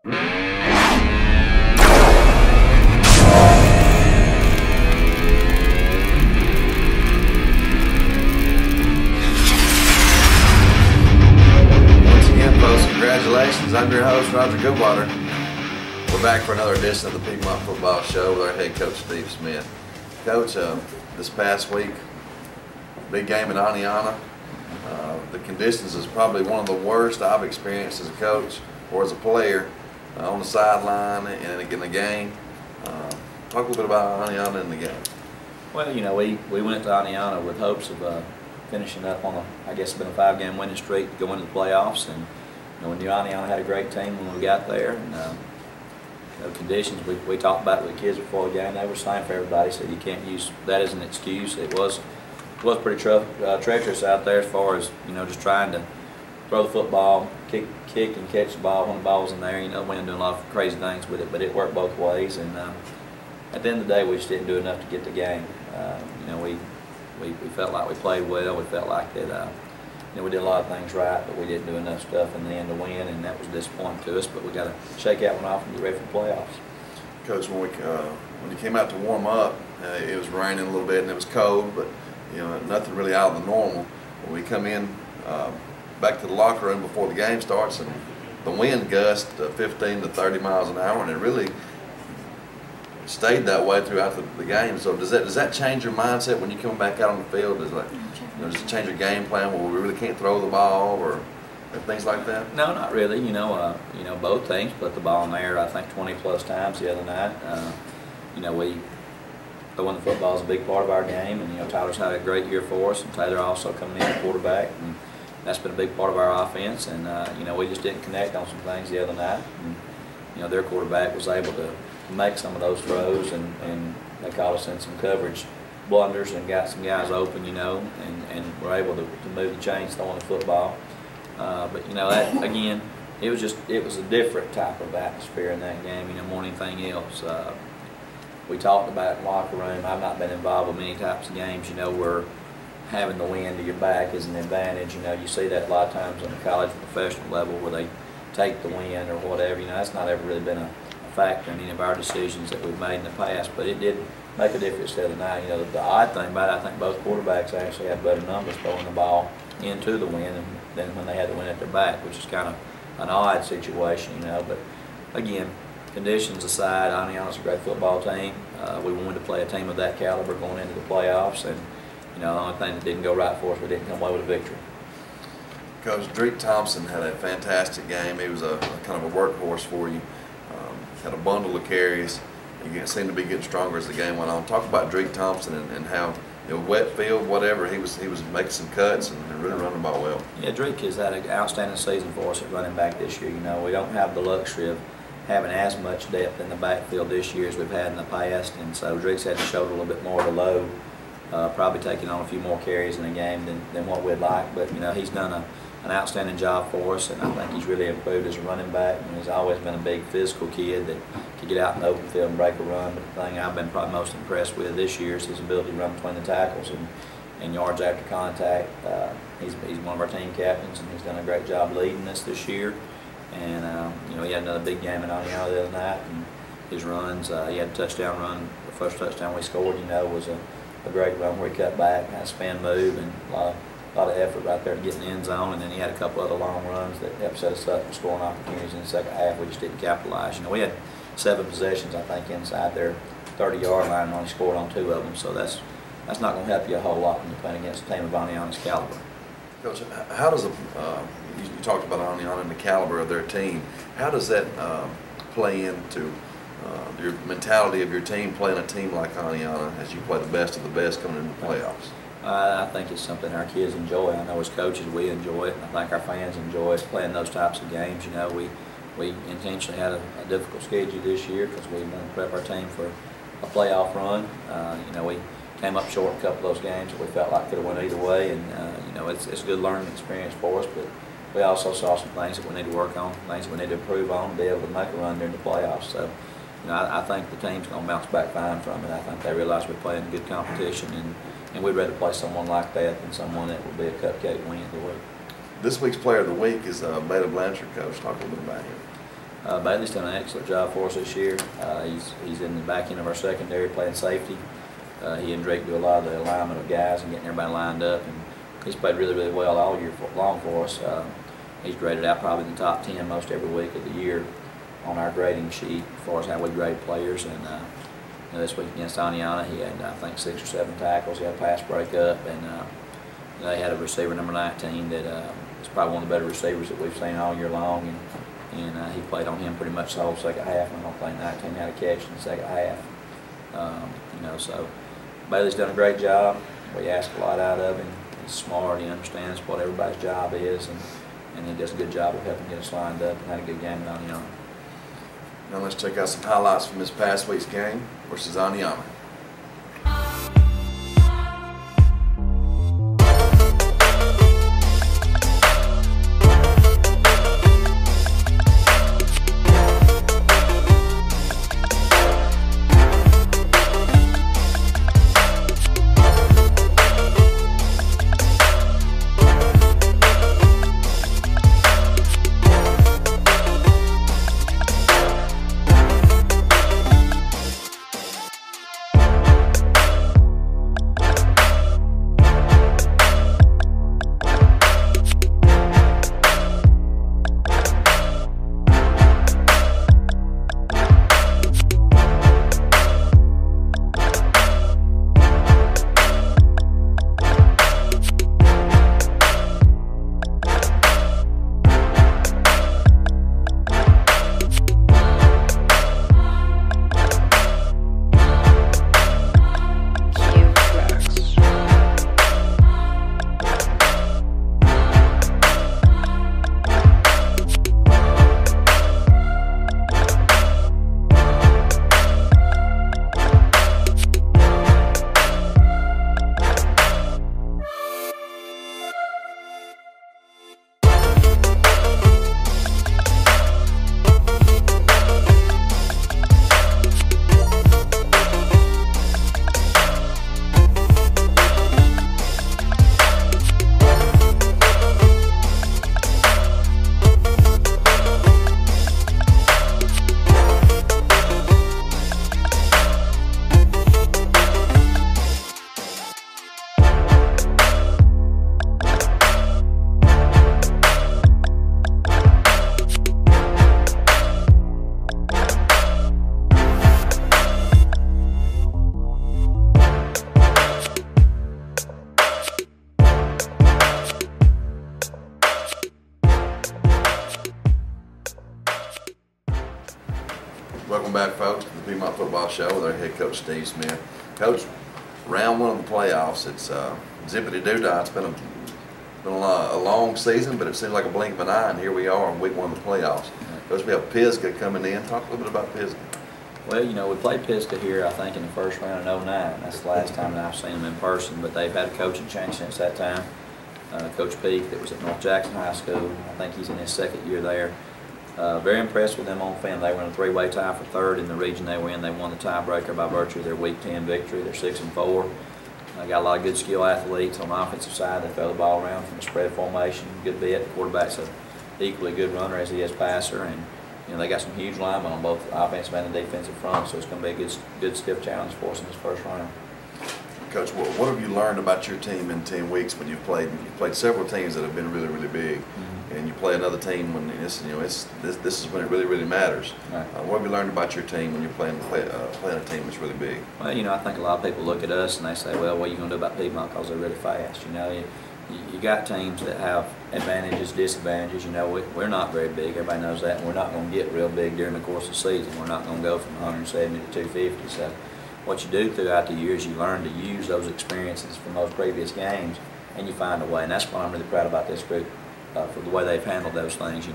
Once again, folks, congratulations. I'm your host, Roger Goodwater. We're back for another edition of the Piedmont Football Show with our head coach, Steve Smith. Coach, this past week, big game in Aniana. The conditions is probably one of the worst I've experienced as a coach or as a player on the sideline and in the game. Talk a little bit about Aniana in the game. Well, you know, we went to Aniana with hopes of finishing up on I guess it's been a 5-game winning streak to go into the playoffs, and you know, we knew Aniana had a great team when we got there, and you know, conditions we talked about it with the kids before the game. They were saying for everybody, so you can't use that as an excuse. It was pretty treacherous out there as far as, you know, just trying to throw the football, kick and catch the ball when the ball was in there. You know, we ended doing a lot of crazy things with it, but it worked both ways. And at the end of the day, we just didn't do enough to get the game. You know, we felt like we played well. We felt like that, you know, we did a lot of things right, but we didn't do enough stuff in the end to win, and that was disappointing to us. But we got to shake that one off and get ready for the playoffs. Coach, when you came out to warm up, it was raining a little bit and it was cold, but you know, nothing really out of the normal. When we come in back to the locker room before the game starts, and the wind gust 15 to 30 miles an hour, and it really stayed that way throughout the game. So does that change your mindset when you come back out on the field? Does does it change your game plan where we really can't throw the ball or things like that? No, not really. You know, both teams put the ball in the air, I think 20+ times the other night. You know, throwing the football is a big part of our game, and you know, Tyler's had a great year for us, and Taylor also coming in at quarterback, and that's been a big part of our offense. And you know, we just didn't connect on some things the other night, and you know, their quarterback was able to make some of those throws, and they caught us in some coverage blunders and got some guys open, you know, and were able to move the chains throwing the football. But you know, that again, it was a different type of atmosphere in that game, you know, more than anything else. We talked about it in the locker room. I've not been involved with many types of games, you know, where having the wind to your back is an advantage. You know, you see that a lot of times on the college and professional level where they take the wind or whatever. You know, that's not ever really been a factor in any of our decisions that we've made in the past, but it did make a difference the other night. You know, the odd thing about it, I think both quarterbacks actually had better numbers throwing the ball into the wind than when they had the wind at their back, which is kind of an odd situation, you know. But again, conditions aside, Aniana's a great football team. We wanted to play a team of that caliber going into the playoffs, and you know, the only thing that didn't go right for us, we didn't come away with a victory. Coach, Drake Thompson had a fantastic game. He was a kind of a workhorse for you. Had a bundle of carries. He seemed to be getting stronger as the game went on. Talk about Drake Thompson and how, you know, wet field, whatever, he was making some cuts and really running the ball well. Yeah, Drake has had an outstanding season for us at running back this year. You know, we don't have the luxury of having as much depth in the backfield this year as we've had in the past, and so Drake's had to shoulder a little bit more of the load, probably taking on a few more carries in the game than what we'd like. But you know, he's done an outstanding job for us, and I think he's really improved as a running back. And he's always been a big physical kid that could get out in the open field and break a run. But the thing I've been probably most impressed with this year is his ability to run between the tackles and yards after contact. He's one of our team captains, and he's done a great job leading us this year. And you know, he had another big game in Aniana the other night, and his runs, he had a touchdown run. The first touchdown we scored, you know, was a great run where he cut back, had a spin move, and a lot of effort right there to get in the end zone. And then he had a couple other long runs that helped set us up for scoring opportunities in the second half. We just didn't capitalize. You know, we had 7 possessions, I think, inside their 30-yard line, and only scored on 2 of them. So that's not going to help you a whole lot when you're playing against a team of Aniana's caliber. Coach, how does you talked about Aniana and the caliber of their team. How does that play into your mentality of your team playing a team like Aniana as you play the best of the best coming into the playoffs? I think it's something our kids enjoy. I know as coaches we enjoy it. I think our fans enjoy it, playing those types of games. You know, we intentionally had a difficult schedule this year because we wanted to prep our team for a playoff run. You know, we came up short in a couple of those games that we felt like could have went either way, and you know, it's a good learning experience for us. But we also saw some things that we need to work on, things that we need to improve on to be able to make a run during the playoffs. So, you know, I think the team's going to bounce back fine from it. I think they realize we're playing good competition, and we'd rather play someone like that than someone that will be a cupcake win of the week. This week's Player of the Week is Beta Blanchard. Coach, talk a little bit about him. Bailey's done an excellent job for us this year. He's in the back end of our secondary playing safety. He and Drake do a lot of the alignment of guys and getting everybody lined up, and he's played really, really well all year long for us. He's graded out probably in the top 10 most every week of the year on our grading sheet as far as how we grade players. And this week against Aniana, he had, I think, 6 or 7 tackles. He had a pass breakup, and they had a receiver, number 19, that is probably one of the better receivers that we've seen all year long. And he played on him pretty much the whole second half. I don't think 19 had a catch in the second half. So Bailey's done a great job. We ask a lot out of him. He's smart. He understands what everybody's job is, and he does a good job of helping get us lined up and had a good game with Aniana. Now let's check out some highlights from this past week's game versus Aniana. Welcome back, folks, to the Piedmont Football Show with our head coach, Steve Smith. Coach, round 1 of the playoffs, it's zippity-doo-dah. It's been a long season, but it seems like a blink of an eye, and here we are in week 1 of the playoffs. Coach, we have Pisgah coming in. Talk a little bit about Pisgah. Well, we played Pisgah here, I think, in the first round in '09. That's the last time that I've seen them in person, but they've had a coaching change since that time. Coach Peake, that was at North Jackson High School, I think he's in his 2nd year there. Very impressed with them on film. They were in a 3-way tie for 3rd in the region they were in. They won the tiebreaker by virtue of their Week 10 victory. They're 6-4. Got a lot of good skill athletes on the offensive side. They throw the ball around from a spread formation a good bit. The quarterback's an equally good runner as he is passer, and they got some huge linemen on both the offensive and the defensive front. So it's going to be a good stiff challenge for us in this first round. Coach, what have you learned about your team in 10 weeks when you've played several teams that have been really, really big, and you play another team when this is when it really, really matters. Right. What have you learned about your team when you're playing a team that's really big? Well, I think a lot of people look at us and they say, well, what are you going to do about Piedmont because they're really fast? You got teams that have advantages, disadvantages. We're not very big. Everybody knows that, and we're not going to get real big during the course of the season. We're not going to go from 170 to 250. So what you do throughout the years, you learn to use those experiences from those previous games, and you find a way. And that's what I'm really proud about this group, for the way they've handled those things,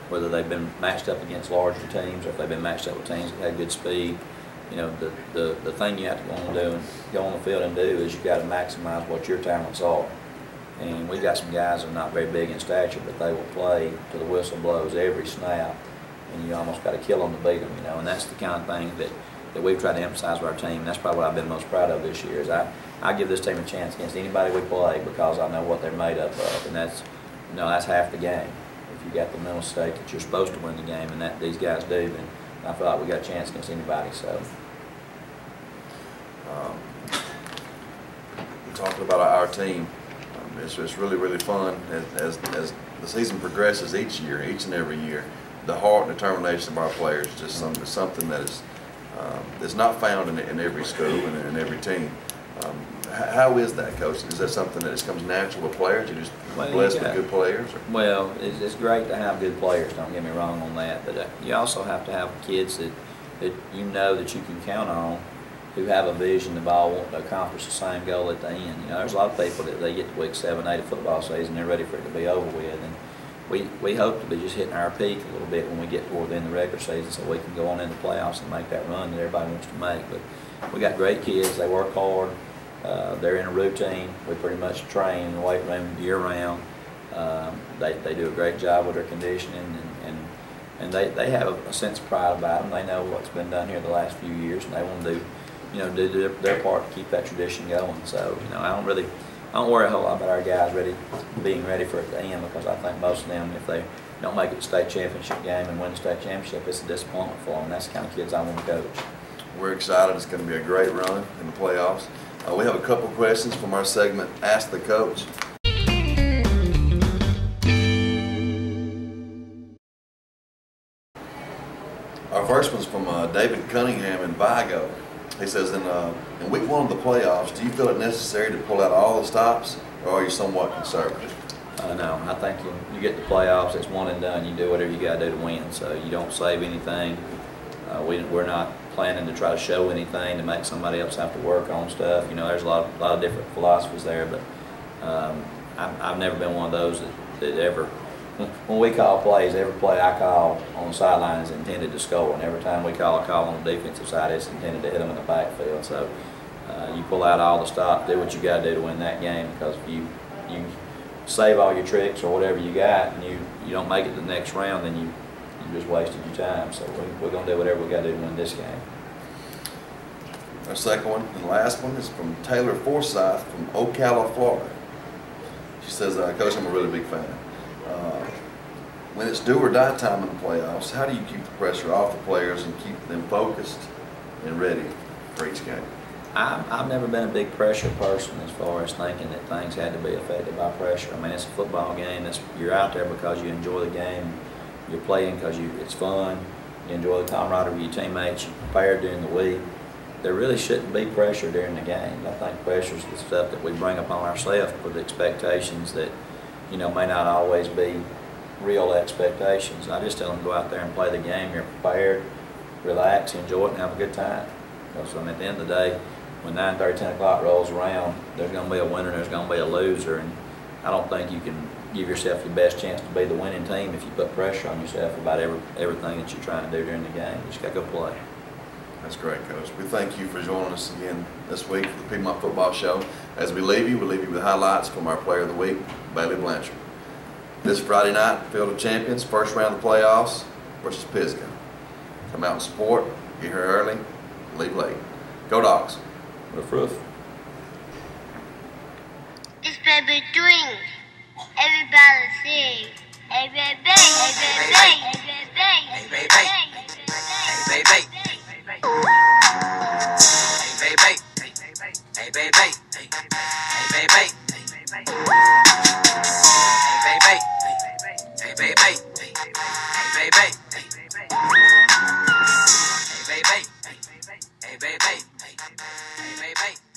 whether they've been matched up against larger teams or if they've been matched up with teams that have good speed. The thing you have to go on the field and do is you've got to maximize what your talents are. And we've got some guys that are not very big in stature, but they will play till the whistle blows every snap, and you almost got to kill them to beat them, and that's the kind of thing that we've tried to emphasize with our team. And that's probably what I've been most proud of this year is I give this team a chance against anybody we play because I know what they're made up of, and that's half the game. if you got the mental state that you're supposed to win the game, and that these guys do, then I feel like we got a chance against anybody. So. Talking about our team, it's really, really fun as the season progresses each year, each and every year. The heart and determination of our players is just something that is not found in every school and in every team. How is that, Coach? Is that something that just comes natural to players? You're just blessed with good players? Or? Well, it's great to have good players, don't get me wrong on that, but you also have to have kids that you know that you can count on, who have a vision of all want to accomplish the same goal at the end. You know, there's a lot of people that they get to week 7, 8 of football season, they're ready for it to be over with, and we hope to be just hitting our peak a little bit when we get toward the end of the regular season, so we can go on in the playoffs and make that run that everybody wants to make. But we got great kids, they work hard, they're in a routine. We pretty much train in the weight room year round. They do a great job with their conditioning, and they have a sense of pride about them. They know what's been done here the last few years, and they want to do their part to keep that tradition going. So, I don't worry a whole lot about our guys being ready for it to end, because I think most of them, if they don't make it to state championship game and win the state championship, it's a disappointment for them. And that's the kind of kids I want to coach. We're excited. It's going to be a great run in the playoffs. We have a couple questions from our segment, Ask the Coach. Our first one's from David Cunningham in Vigo. He says, in week 1 of the playoffs, do you feel it necessary to pull out all the stops, or are you somewhat conservative? No, I think you get the playoffs, it's one and done. You do whatever you got to do to win, so you don't save anything. We're not planning to try to show anything to make somebody else have to work on stuff. There's a lot of different philosophies there, but I've never been one of those that ever, when we call plays, every play I call on the sideline is intended to score, and every time we call a call on the defensive side, it's intended to hit them in the backfield. So you pull out all the stops, do what you got to do to win that game, because if you save all your tricks or whatever you got and you don't make it to the next round, then you just wasted your time. So we're going to do whatever we got to do to win this game. Our second one and last one is from Taylor Forsyth from Ocala, Florida. She says, Coach, I'm a really big fan. When it's do or die time in the playoffs, how do you keep the pressure off the players and keep them focused and ready for each game? I've never been a big pressure person as far as thinking that things had to be affected by pressure. I mean, it's a football game. You're out there because you enjoy the game. You're playing because it's fun. You enjoy the camaraderie of your teammates. You prepare during the week. There really shouldn't be pressure during the game. I think pressure is the stuff that we bring upon ourselves with expectations that, may not always be real expectations. I just tell them to go out there and play the game. You're prepared, relax, enjoy it, and have a good time. Because at the end of the day, when 9:30, 10 o'clock rolls around, there's going to be a winner, there's going to be a loser, and I don't think you can give yourself your best chance to be the winning team if you put pressure on yourself about everything that you're trying to do during the game. You just got to go play. That's great, Coach. We thank you for joining us again this week for the Piedmont Football Show. As we leave you with highlights from our Player of the Week, Bailey Blanchard. This Friday night, Field of Champions, first round of the playoffs versus Pisgah. Come out and support, get here early, leave late. Go Dogs. Roof, roof. It's baby doing. Everybody sing. Hey baby, hey baby, hey baby, hey baby, hey baby, hey baby, hey baby, hey baby, hey baby, hey baby, hey baby, hey baby.